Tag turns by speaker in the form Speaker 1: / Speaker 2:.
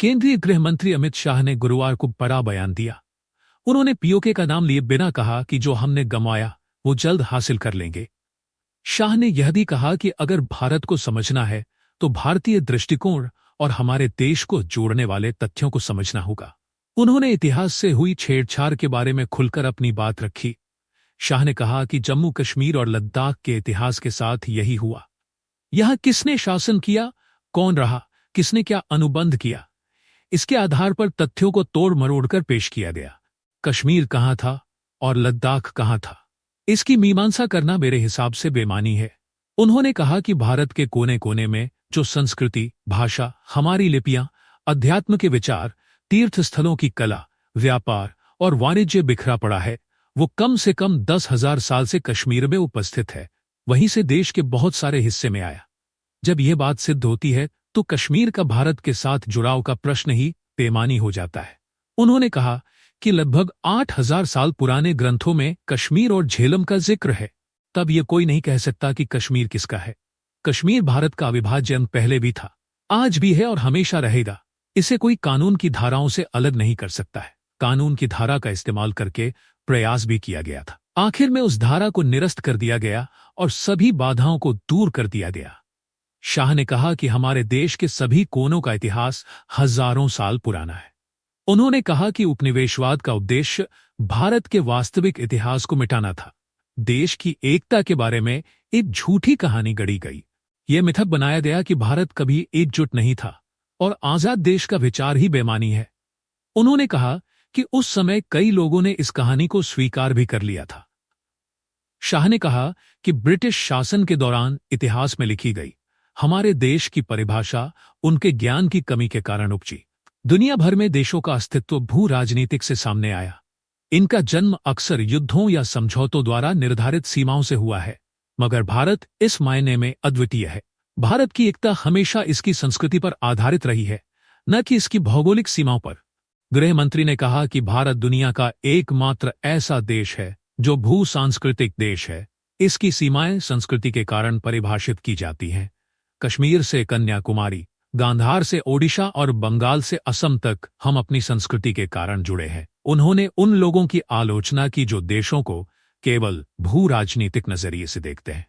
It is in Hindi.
Speaker 1: केंद्रीय गृह मंत्री अमित शाह ने गुरुवार को बड़ा बयान दिया। उन्होंने पीओके का नाम लिए बिना कहा कि जो हमने गंवाया वो जल्द हासिल कर लेंगे। शाह ने यह भी कहा कि अगर भारत को समझना है तो भारतीय दृष्टिकोण और हमारे देश को जोड़ने वाले तथ्यों को समझना होगा। उन्होंने इतिहास से हुई छेड़छाड़ के बारे में खुलकर अपनी बात रखी। शाह ने कहा कि जम्मू कश्मीर और लद्दाख के इतिहास के साथ यही हुआ। यहां किसने शासन किया, कौन रहा, किसने क्या अनुबंध किया, इसके आधार पर तथ्यों को तोड़ मरोड़कर पेश किया गया। कश्मीर कहां था और लद्दाख कहां था, इसकी मीमांसा करना मेरे हिसाब से बेमानी है। उन्होंने कहा कि भारत के कोने कोने में जो संस्कृति, भाषा, हमारी लिपियां, अध्यात्म के विचार, तीर्थ स्थलों की कला, व्यापार और वाणिज्य बिखरा पड़ा है, वो कम से कम 10,000 साल से कश्मीर में उपस्थित है, वहीं से देश के बहुत सारे हिस्से में आया। जब यह बात सिद्ध होती है तो कश्मीर का भारत के साथ जुड़ाव का प्रश्न ही बेमानी हो जाता है। उन्होंने कहा कि लगभग 8,000 साल पुराने ग्रंथों में कश्मीर और झेलम का जिक्र है, तब यह कोई नहीं कह सकता कि कश्मीर किसका है। कश्मीर भारत का अविभाज्य अंग पहले भी था, आज भी है और हमेशा रहेगा। इसे कोई कानून की धाराओं से अलग नहीं कर सकता है। कानून की धारा का इस्तेमाल करके प्रयास भी किया गया था, आखिर में उस धारा को निरस्त कर दिया गया और सभी बाधाओं को दूर कर दिया गया। शाह ने कहा कि हमारे देश के सभी कोनों का इतिहास हजारों साल पुराना है। उन्होंने कहा कि उपनिवेशवाद का उद्देश्य भारत के वास्तविक इतिहास को मिटाना था। देश की एकता के बारे में एक झूठी कहानी गढ़ी गई। यह मिथक बनाया गया कि भारत कभी एकजुट नहीं था और आजाद देश का विचार ही बेमानी है। उन्होंने कहा कि उस समय कई लोगों ने इस कहानी को स्वीकार भी कर लिया था। शाह ने कहा कि ब्रिटिश शासन के दौरान इतिहास में लिखी गई हमारे देश की परिभाषा उनके ज्ञान की कमी के कारण उपजी। दुनिया भर में देशों का अस्तित्व भू राजनीतिक से सामने आया। इनका जन्म अक्सर युद्धों या समझौतों द्वारा निर्धारित सीमाओं से हुआ है, मगर भारत इस मायने में अद्वितीय है। भारत की एकता हमेशा इसकी संस्कृति पर आधारित रही है, न कि इसकी भौगोलिक सीमाओं पर। गृह मंत्री ने कहा कि भारत दुनिया का एकमात्र ऐसा देश है जो भू सांस्कृतिक देश है। इसकी सीमाएं संस्कृति के कारण परिभाषित की जाती हैं। कश्मीर से कन्याकुमारी, गांधार से ओडिशा और बंगाल से असम तक हम अपनी संस्कृति के कारण जुड़े हैं। उन्होंने उन लोगों की आलोचना की जो देशों को केवल भू राजनीतिक नजरिए से देखते हैं।